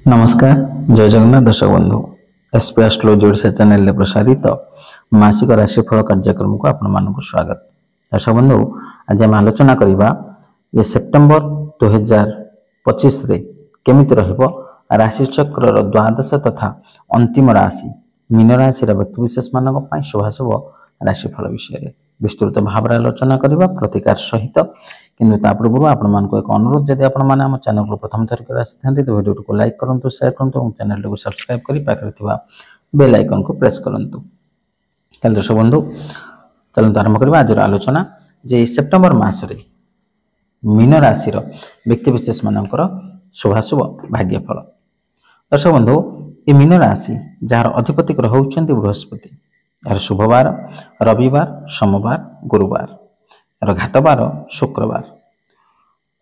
नमस्कार जय जगन्नाथ दर्शक बंधु एसपी एस्ट्रोलॉजी ओडिशा चैनल रे प्रसारित मासिक राशिफल कार्यक्रम को आपण मानक स्वागत। दर्शक बंधु आज हम आलोचना करबा ये सेप्टेम्बर 2025 रे केमिति रहइबो राशि चक्र रो द्वादश तथा अंतिम राशि मीन राशि रे व्यक्ति विशेष मानक पई शुभाशुभ राशिफल विषय विस्तृत भाव आलोचना करबा प्रतिकार सहित किंतु ता पूर्व आपण मानको एक अनुरोध जदि आपण माने हम चैनल को प्रथम थर के आसिथांती तो वीडियो को लाइक करंतु शेयर करंतु और चैनल को सब्सक्राइब करी पाखरे थिबा बेल आइकन को प्रेस करंतु। चल दर्शक बंधु चलंतु आरंभ करबा आज आलोचना जे सेप्टेम्बर मास रे मीन राशि रो व्यक्ति विशेष मानकर शुभाशुभ भाग्यफल। दर्शक बंधु ए मीन राशि जार अधिपति ग्रह होचंती बृहस्पति यार शुभवार रविवार सोमवार गुरुवार यार घाटवार शुक्रवार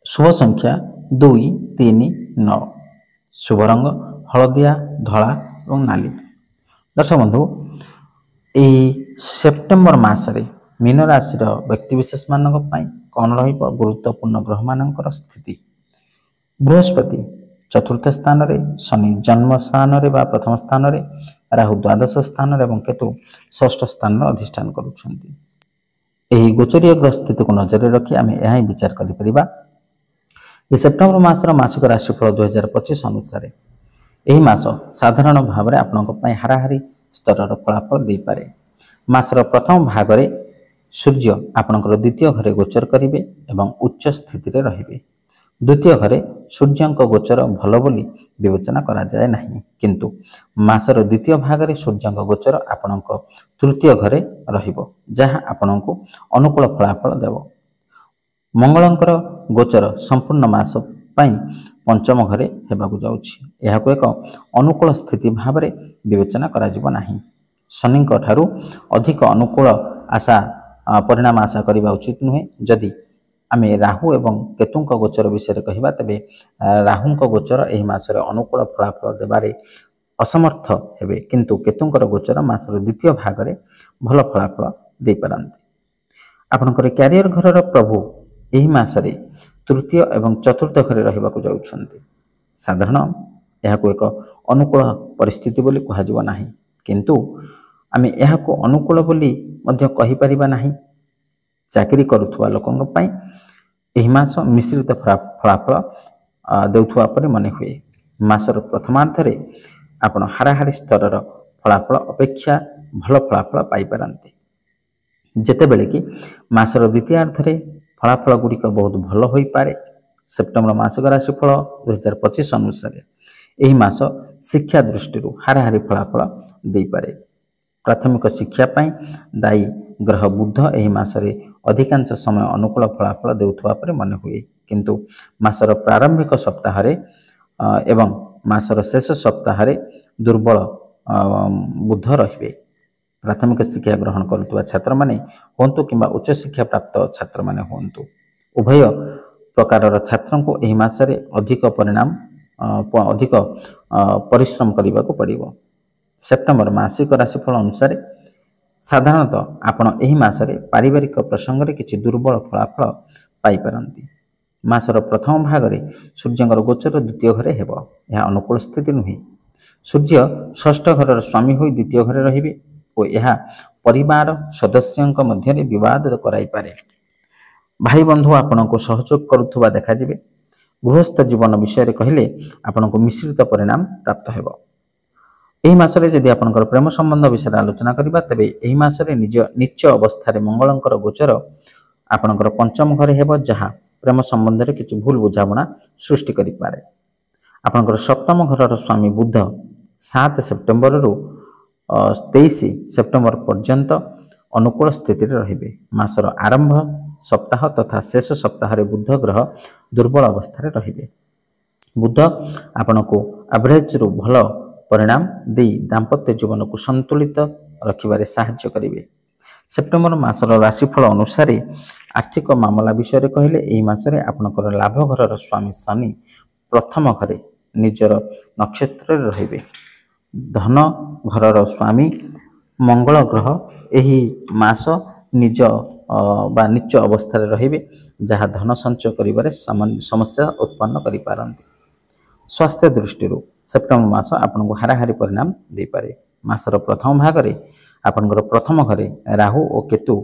शुभ संख्या 2, 3, 9 शुभ रंग हलदिया धला और नाली। दर्शक बंधु सेप्टेम्बर मासरे मीन राशि व्यक्ति विशेष मानक पई कौन रहिबो गुरुत्वपूर्ण ग्रह मानकर स्थिति बृहस्पति चतुर्थ स्थान रे शनि जन्म स्थान रे बा प्रथम स्थान रे राहु द्वादश स्थान रे एवं केतु षष्ठ स्थान रे अधिष्ठान करूछंती। एही गोचरीय ग्रह स्थिति को नजर रखी आम यह विचार करिपरिबा जे सेप्टेम्बर मासर मासिक राशिफल 2025 अनुसार यही मास साधारण भाव में आपनक पई हाराहारी स्तर फलाफल दे पारे। मासर प्रथम भाग रे सूर्य आपनकर द्वितीय घरे गोचर करिवे एवं उच्च स्थिति रे रहिबे। द्वितीय घरे सूर्यंक गोचर भल बोली विवेचना करा जाए नहीं, किंतु मासर द्वितीय भाग रे सूर्यंक गोचर आपनक तृतीय घरे रहिबो जहाँ आपनक अनुकूल फलाफल देव। मंगलंकर गोचर संपूर्ण मास पई पंचम घरे हेबाकु जाउछि। एहाको एक अनुकूल स्थिति भाव रे विवेचना करा जिवो नाही। शनिंक ठारू अधिक अनुकूल आशा परिणाम आशा करिबा उचित नुहे। जदि आमे राहु एवं केतुंक गोचर विषय कहिबा तबे राहुंक गोचर एही मासरे अनुकूल फलाफल देबारे असमर्थ हेबे, किंतु केतुंकर गोचर मासर द्वितीय भाग रे भल फलाफल दे पारंती। आपनकर कैरियर घरर प्रभु एही मासरे तृतीय एवं चतुर्थ घरे रहिबाकु जाउछंती। साधारण एहाको एक अनुकूल परिस्थिति बोली कहा जिवो नाही, किंतु आमे एहाको अनुकूल बोली मध्य कहि परिबा नाही। चाकरी करुथुवा लोकंग पई एही मास मिश्रित फलाफल देउथुवा परि मने हुए। मासर प्रथमार्ध रे आपण हाराहारी स्तरर फलाफल अपेक्षा भल फलाफल पाई पारंती, जेतेबेले कि मासर द्वितीयार्ध रे फलाफल गुड़िक बहुत भल होई पारे। सेप्टेम्बर मासिक राशिफल 2025 अनुसार एही मास शिक्षा दृष्टि हाराहारी फलाफल दे पारे। प्राथमिक शिक्षा पई दायी ग्रह बुध एही मासरे अधिकांश समय अनुकूल फलाफल देउथुवा परे मन हुए, किंतु मासर प्रारंभिक सप्ताह रे एवं मासर शेष सप्ताह रे दुर्बल बुध रहिबे। प्राथमिक शिक्षा ग्रहण करुवा छात्र माने होंतु किंबा उच्च शिक्षा प्राप्त छात्र माने होंतु उभय प्रकार छात्र को एही मासरे अधिक परिश्रम करने को पड़िबो। सेप्टेम्बर मासिक राशिफल अनुसार साधारणतः आपण एही मासरे पारिवारिक प्रसंग रे किछि दुर्बल फलाफल पाई पारंती। मासर प्रथम भाग रे सूर्यंकर गोचर द्वितीय घरे हेबो, यह अनुकूल स्थिति नुहे। सूर्य षष्ठ घरर स्वामी होई द्वितीय घरे रहिबे और यह परिवार सदस्यंक मध्य रे विवाद कराई पारे। भाई बंधु आपण को सहयोग करुथुवा देखा जिवे। गृहस्थ जीवन विषय रे कहिले आपण को मिश्रित परिणाम प्राप्त हेबो। एही मासरे जदि आपनकर प्रेम संबंध विषय आलोचना करिबा तबे एही मासरे नीच अवस्था रे मंगलंकर गोचर आपनकर पंचम घरे हेबो, जहाँ प्रेम संबंध रे किछि भूल बुझामणा सृष्टि करि पारे। आपनकर सप्तम घरर स्वामी बुध 7 सेप्टेम्बर रु 23 सेप्टेम्बर पर्यंत अनुकूल स्थिति रे रहिबे। मासर आरंभ सप्ताह तथा शेष सप्ताह रे बुध ग्रह दुर्बल अवस्था रे रहिबे। बुध आपनको एवरेज रु भल परिणाम दे दाम्पत्य जीवन को संतुलित रखिबारे सहाय्य करिवे। सेप्टेम्बर मासर राशिफल अनुसार आर्थिक मामला विषय कहले एही मासरे आपनकर लाभ घरर स्वामी शनि प्रथम घरे निजर नक्षत्र रे रहिबे। धन घरर स्वामी मंगल ग्रह एही मास निज बा नीच अवस्था रे रहिबे, जहाँ धन संचय करिबारे समस्या उत्पन्न करि पारंती। स्वास्थ्य दृष्टि ସେପ୍ଟେମ୍ବର ମାସ ଆପଣଙ୍କୁ ହାରାହାରି ପରିଣାମ ଦେଇପାରେ। ମାସର ପ୍ରଥମ ଭାଗରେ ଆପଣଙ୍କର ପ୍ରଥମ ଘରେ ରାହୁ ଓ କେତୁ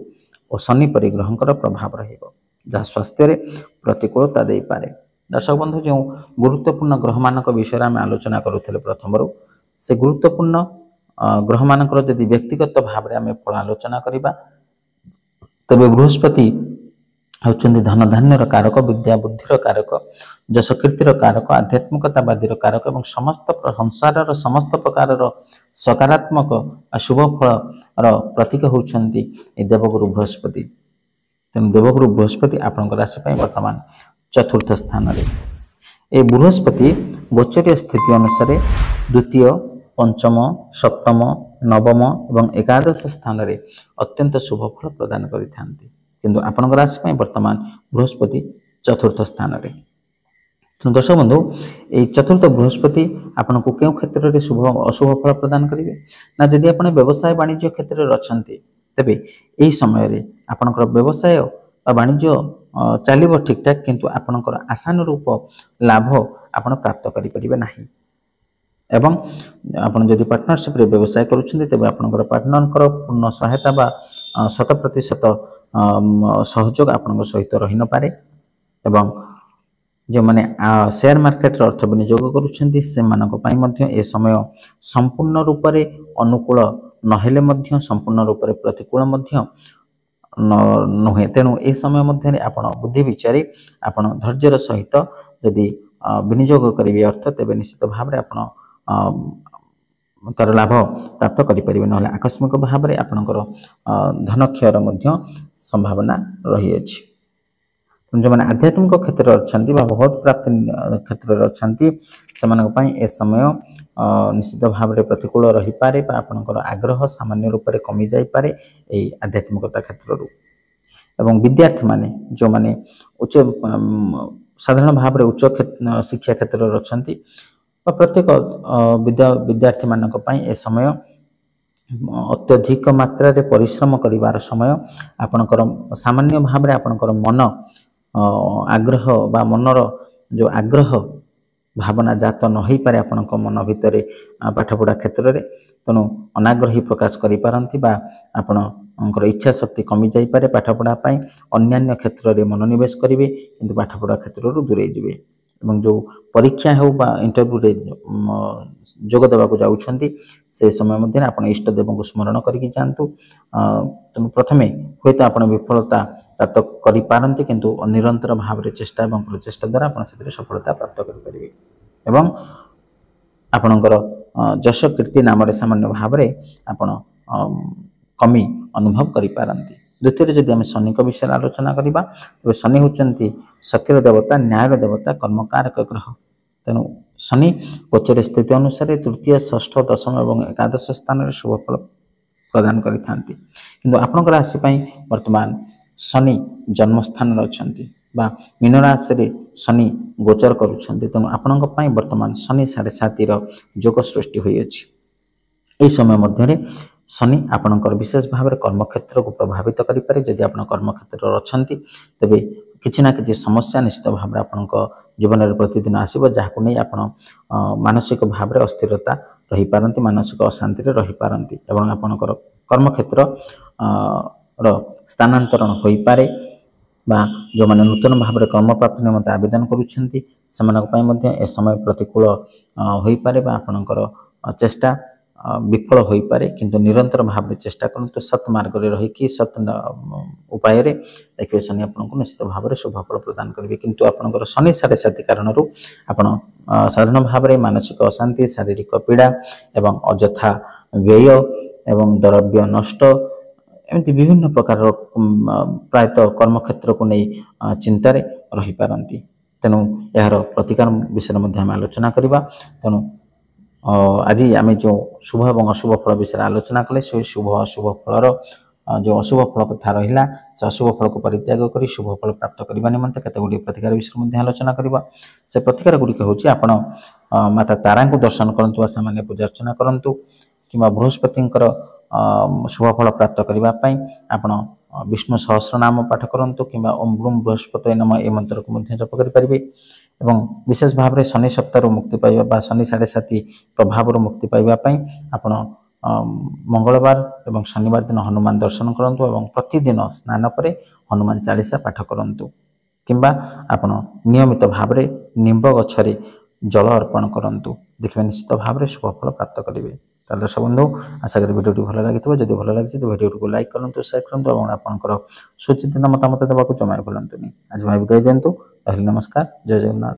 ଓ ଶନି ପରି ଗ୍ରହଙ୍କର ପ୍ରଭାବ ରହିବ, ଯାହା ସ୍ୱାସ୍ଥ୍ୟରେ ପ୍ରତିକୂଳତା ଦେଇପାରେ। ଦର୍ଶକ ବନ୍ଧୁ, ଯେଉଁ ଗୁରୁତ୍ୱପୂର୍ଣ୍ଣ ଗ୍ରହମାନଙ୍କ ବିଷୟରେ ଆମେ ଆଲୋଚନା କରୁଥିଲେ ପ୍ରଥମରୁ, ସେ ଗୁରୁତ୍ୱପୂର୍ଣ୍ଣ ଗ୍ରହମାନଙ୍କର ଯଦି ବ୍ୟକ୍ତିଗତ ଭାବରେ ଆମେ ଫଳ ଆଲୋଚନା କରିବା, ତେବେ ବୃହସ୍ପତି ହେଉଛନ୍ତି ଧନ ଧାନ୍ୟର କାରକ, ବିଦ୍ୟା ବୁଦ୍ଧିର କାରକ, ଯଶ କୀର୍ତ୍ତିର କାରକ, ଆଧ୍ୟାତ୍ମିକତାବାଦୀର କାରକ ଏବଂ ସଂସାରର ସମସ୍ତ ପ୍ରକାରର ସକାରାତ୍ମକ ଶୁଭ ଫଳର ପ୍ରତୀକ ହେଉଛନ୍ତି ଏ ଦେବଗୁରୁ ବୃହସ୍ପତି। ତେଣୁ ଦେବଗୁରୁ ବୃହସ୍ପତି ଆପଣଙ୍କ ରାଶି ପାଇଁ ବର୍ତ୍ତମାନ ଚତୁର୍ଥ ସ୍ଥାନରେ। ଏ ବୃହସ୍ପତି ଗୋଚରୀୟ ସ୍ଥିତି ଅନୁସାରେ ଦ୍ୱିତୀୟ, ପଞ୍ଚମ, ସପ୍ତମ, ନବମ ଏବଂ ଏକାଦଶ ସ୍ଥାନରେ ଅତ୍ୟନ୍ତ ଶୁଭ ଫଳ ପ୍ରଦାନ କରିଥାନ୍ତି, କିନ୍ତୁ ଆପଣଙ୍କ ରାଶି ପାଇଁ ବର୍ତ୍ତମାନ ବୃହସ୍ପତି ଚତୁର୍ଥ ସ୍ଥାନରେ। ତେଣୁ ଦର୍ଶକ ବନ୍ଧୁ, এই ଚତୁର୍ଥ ବୃହସ୍ପତି ଆପଣଙ୍କୁ କେଉଁ କ୍ଷେତ୍ରରେ ଶୁଭ ଅଶୁଭ ଫଳ ପ୍ରଦାନ କରିବେ ନା, ଯଦି ଆପଣ ବ୍ୟବସାୟ ବାଣିଜ୍ୟ କ୍ଷେତ୍ରରେ ଅଛନ୍ତି ତେବେ ଏହି ସମୟରେ ଆପଣଙ୍କର ବ୍ୟବସାୟ ବା ବାଣିଜ୍ୟ ଚାଲିବ ଠିକଠାକ୍, କିନ୍ତୁ ଆପଣଙ୍କର ଆଶାନୁରୂପ ଲାଭ ଆପଣ ପ୍ରାପ୍ତ କରିପାରିବେ ନାହିଁ। ଏବଂ ଆପଣ ଯଦି ପାର୍ଟନରସିପ୍ରେ ବ୍ୟବସାୟ କରୁଛନ୍ତି ତେବେ ଆପଣଙ୍କର ପାର୍ଟନରଙ୍କର ପୂର୍ଣ୍ଣ ସହାୟତା ବା 100% ସହଯୋଗ ଆପଣଙ୍କ ସହିତ ରହିନପାରେ। ଏବଂ ଯେଉଁମାନେ ସେୟାର ମାର୍କେଟରେ ଅର୍ଥ ବିନିଯୋଗ କରୁଛନ୍ତି ସେମାନଙ୍କ ପାଇଁ ମଧ୍ୟ ଏ ସମୟ ସମ୍ପୂର୍ଣ୍ଣ ରୂପରେ ଅନୁକୂଳ ନହେଲେ ମଧ୍ୟ ସମ୍ପୂର୍ଣ୍ଣ ରୂପରେ ପ୍ରତିକୂଳ ମଧ୍ୟ ନୁହେଁ। ତେଣୁ ଏ ସମୟ ମଧ୍ୟରେ ଆପଣ ବୁଦ୍ଧି ବିଚାରି ଆପଣ ଧୈର୍ଯ୍ୟର ସହିତ ଯଦି ବିନିଯୋଗ କରିବେ ଅର୍ଥ, ତେବେ ନିଶ୍ଚିତ ଭାବରେ ଆପଣ ତାର ଲାଭ ପ୍ରାପ୍ତ କରିପାରିବେ, ନହେଲେ ଆକସ୍ମିକ ଭାବରେ ଆପଣଙ୍କର ଧନକ୍ଷୟର ମଧ୍ୟ ସମ୍ଭାବନା ରହିଅଛି। ଯେଉଁମାନେ ଆଧ୍ୟାତ୍ମିକ କ୍ଷେତ୍ରରେ ଅଛନ୍ତି ବା ଭଗବତ ପ୍ରାପ୍ତି କ୍ଷେତ୍ରରେ ଅଛନ୍ତି ସେମାନଙ୍କ ପାଇଁ ଏ ସମୟ ନିଶ୍ଚିତ ଭାବରେ ପ୍ରତିକୂଳ ରହିପାରେ ବା ଆପଣଙ୍କର ଆଗ୍ରହ ସାମାନ୍ୟ ରୂପରେ କମିଯାଇପାରେ ଏହି ଆଧ୍ୟାତ୍ମିକତା କ୍ଷେତ୍ରରୁ। ଏବଂ ବିଦ୍ୟାର୍ଥୀମାନେ ଯେଉଁମାନେ ସାଧାରଣ ଭାବରେ ଉଚ୍ଚ ଶିକ୍ଷା କ୍ଷେତ୍ରରେ ଅଛନ୍ତି ବା ପ୍ରତ୍ୟେକ ବିଦ୍ୟାର୍ଥୀମାନଙ୍କ ପାଇଁ ଏ ସମୟ ଅତ୍ୟଧିକ ମାତ୍ରାରେ ପରିଶ୍ରମ କରିବାର ସମୟ। ଆପଣଙ୍କର ସାମାନ୍ୟ ଭାବରେ ଆପଣଙ୍କର ମନ ଆଗ୍ରହ ବା ମନର ଯେଉଁ ଆଗ୍ରହ ଭାବନା ଜାତ ନ ହୋଇପାରେ ଆପଣଙ୍କ ମନ ଭିତରେ ପାଠପଢ଼ା କ୍ଷେତ୍ରରେ, ତେଣୁ ଅନାଗ୍ରହୀ ପ୍ରକାଶ କରିପାରନ୍ତି ବା ଆପଣଙ୍କର ଇଚ୍ଛା ଶକ୍ତି କମିଯାଇପାରେ ପାଠପଢ଼ା ପାଇଁ, ଅନ୍ୟାନ୍ୟ କ୍ଷେତ୍ରରେ ମନୋନିବେଶ କରିବେ କିନ୍ତୁ ପାଠପଢ଼ା କ୍ଷେତ୍ରରୁ ଦୂରେଇ ଯିବେ। ଏବଂ ଯେଉଁ ପରୀକ୍ଷା ହେଉ ବା ଇଣ୍ଟରଭ୍ୟୁରେ ଯୋଗ ଦେବାକୁ ଯାଉଛନ୍ତି ସେ ସମୟ ମଧ୍ୟରେ ଆପଣ ଇଷ୍ଟ ଦେବଙ୍କୁ ସ୍ମରଣ କରିକି ଯାଆନ୍ତୁ। ତେଣୁ ପ୍ରଥମେ ହୁଏତ ଆପଣ ବିଫଳତା ପ୍ରାପ୍ତ କରିପାରନ୍ତି, କିନ୍ତୁ ନିରନ୍ତର ଭାବରେ ଚେଷ୍ଟା ଏବଂ ପ୍ରଚେଷ୍ଟା ଦ୍ୱାରା ଆପଣ ସେଥିରେ ସଫଳତା ପ୍ରାପ୍ତ କରିପାରିବେ ଏବଂ ଆପଣଙ୍କର ଯଶ କୀର୍ତ୍ତି ନାମରେ ସାମାନ୍ୟ ଭାବରେ ଆପଣ କମି ଅନୁଭବ କରିପାରନ୍ତି। ଦ୍ୱିତୀୟରେ ଯଦି ଆମେ ଶନିଙ୍କ ବିଷୟରେ ଆଲୋଚନା କରିବା, ତେବେ ଶନି ହେଉଛନ୍ତି ସତ୍ୟର ଦେବତା, ନ୍ୟାୟର ଦେବତା, କର୍ମକାରକ ଗ୍ରହ। ତେଣୁ ଶନି ଗୋଚର ସ୍ଥିତି ଅନୁସାରେ ତୃତୀୟ, ଷଷ୍ଠ, ଦଶମ ଏବଂ ଏକାଦଶ ସ୍ଥାନରେ ଶୁଭ ଫଳ ପ୍ରଦାନ କରିଥାନ୍ତି, କିନ୍ତୁ ଆପଣଙ୍କ ରାଶି ପାଇଁ ବର୍ତ୍ତମାନ ଶନି ଜନ୍ମସ୍ଥାନରେ ଅଛନ୍ତି ବା ମୀନ ରାଶିରେ ଶନି ଗୋଚର କରୁଛନ୍ତି। ତେଣୁ ଆପଣଙ୍କ ପାଇଁ ବର୍ତ୍ତମାନ ଶନି 7.5ର ଯୋଗ ସୃଷ୍ଟି ହୋଇଅଛି। ଏହି ସମୟ ମଧ୍ୟରେ ଶନି ଆପଣଙ୍କର ବିଶେଷ ଭାବରେ କର୍ମକ୍ଷେତ୍ରକୁ ପ୍ରଭାବିତ କରିପାରେ। ଯଦି ଆପଣ କର୍ମକ୍ଷେତ୍ରରେ ଅଛନ୍ତି ତେବେ କିଛି ନା କିଛି ସମସ୍ୟା ନିଶ୍ଚିତ ଭାବରେ ଆପଣଙ୍କ ଜୀବନରେ ପ୍ରତିଦିନ ଆସିବ, ଯାହାକୁ ନେଇ ଆପଣ ମାନସିକ ଭାବରେ ଅସ୍ଥିରତା ରହିପାରନ୍ତି, ମାନସିକ ଅଶାନ୍ତିରେ ରହିପାରନ୍ତି ଏବଂ ଆପଣଙ୍କର କର୍ମକ୍ଷେତ୍ର ସ୍ଥାନାନ୍ତରଣ ହୋଇପାରେ ବା ଯେଉଁମାନେ ନୂତନ ଭାବରେ କର୍ମପ୍ରାପ୍ତି ନିମନ୍ତେ ଆବେଦନ କରୁଛନ୍ତି ସେମାନଙ୍କ ପାଇଁ ମଧ୍ୟ ଏ ସମୟ ପ୍ରତିକୂଳ ହୋଇପାରେ ବା ଆପଣଙ୍କର ଚେଷ୍ଟା ବିଫଳ ହୋଇପାରେ, କିନ୍ତୁ ନିରନ୍ତର ଭାବରେ ଚେଷ୍ଟା କରନ୍ତୁ, ସତ୍ ମାର୍ଗରେ ରହିକି ସତ୍ ଉପାୟରେ ଦେଖିବେ ଶନି ଆପଣଙ୍କୁ ନିଶ୍ଚିତ ଭାବରେ ଶୁଭ ଫଳ ପ୍ରଦାନ କରିବେ। କିନ୍ତୁ ଆପଣଙ୍କର ଶନି 7.5 କାରଣରୁ ଆପଣ ସାଧାରଣ ଭାବରେ ମାନସିକ ଅଶାନ୍ତି, ଶାରୀରିକ ପୀଡ଼ା ଏବଂ ଅଯଥା ବ୍ୟୟ ଏବଂ ଦ୍ରବ୍ୟ ନଷ୍ଟ ଏମିତି ବିଭିନ୍ନ ପ୍ରକାରର ପ୍ରାୟତଃ କର୍ମକ୍ଷେତ୍ରକୁ ନେଇ ଚିନ୍ତାରେ ରହିପାରନ୍ତି। ତେଣୁ ଏହାର ପ୍ରତିକାର ବିଷୟରେ ମଧ୍ୟ ଆମେ ଆଲୋଚନା କରିବା। ତେଣୁ ଆଜି ଆମେ ଯେଉଁ ଶୁଭ ଏବଂ ଅଶୁଭ ଫଳ ବିଷୟରେ ଆଲୋଚନା କଲେ, ସେ ଶୁଭ ଅଶୁଭ ଫଳର ଯେଉଁ ଅଶୁଭ ଫଳ କଥା ରହିଲା ସେ ଅଶୁଭ ଫଳକୁ ପରିତ୍ୟାଗ କରି ଶୁଭ ଫଳ ପ୍ରାପ୍ତ କରିବା ନିମନ୍ତେ କେତେ ଗୁଡ଼ିଏ ପ୍ରତିକାର ବିଷୟରେ ମଧ୍ୟ ଆଲୋଚନା କରିବା। ସେ ପ୍ରତିକାର ଗୁଡ଼ିକ ହେଉଛି ଆପଣ ମାତା ତାରାଙ୍କୁ ଦର୍ଶନ କରନ୍ତୁ ବା ସାମାନ୍ୟ ପୂଜା ଅର୍ଚ୍ଚନା କରନ୍ତୁ, କିମ୍ବା ବୃହସ୍ପତିଙ୍କର ଶୁଭ ଫଳ ପ୍ରାପ୍ତ କରିବା ପାଇଁ ଆପଣ ବିଷ୍ଣୁ ସହସ୍ର ନାମ ପାଠ କରନ୍ତୁ କିମ୍ବା ଓମ୍ ବ୍ରୁମ୍ ବୃହସ୍ପତି ନମଃ ଏ ମନ୍ତ୍ରକୁ ମଧ୍ୟ ଜପ କରିପାରିବେ। ଏବଂ ବିଶେଷ ଭାବରେ ଶନି ସପ୍ତାହରୁ ମୁକ୍ତି ପାଇବା ବା ଶନି 7.5 ପ୍ରଭାବରୁ ମୁକ୍ତି ପାଇବା ପାଇଁ ଆପଣ ମଙ୍ଗଳବାର ଏବଂ ଶନିବାର ଦିନ ହନୁମାନ ଦର୍ଶନ କରନ୍ତୁ ଏବଂ ପ୍ରତିଦିନ ସ୍ନାନ ପରେ ହନୁମାନ ଚାଳିଶା ପାଠ କରନ୍ତୁ କିମ୍ବା ଆପଣ ନିୟମିତ ଭାବରେ ନିମ୍ବ ଗଛରେ ଜଳ ଅର୍ପଣ କରନ୍ତୁ। ଦେଖିବେ ନିଶ୍ଚିତ ଭାବରେ ଶୁଭଫଳ ପ୍ରାପ୍ତ କରିବେ। ତାହେଲେ ଦର୍ଶକ ବନ୍ଧୁ ଆଶା କରି ଭିଡ଼ିଓଟି ଭଲ ଲାଗିଥିବ। ଯଦି ଭଲ ଲାଗିଛି ତ ଭିଡ଼ିଓଟିକୁ ଲାଇକ୍ କରନ୍ତୁ, ସେୟାର କରନ୍ତୁ ଏବଂ ଆପଣଙ୍କର ସୁଚିନ୍ତିତ ମତାମତ ଦେବାକୁ ଜମା ଭୁଲନ୍ତୁନି। ଆଜି ପାଇଁ ବିଦାୟ ଦିଅନ୍ତୁ। ରହିଲି ନମସ୍କାର। ଜୟ ଜଗନ୍ନାଥ।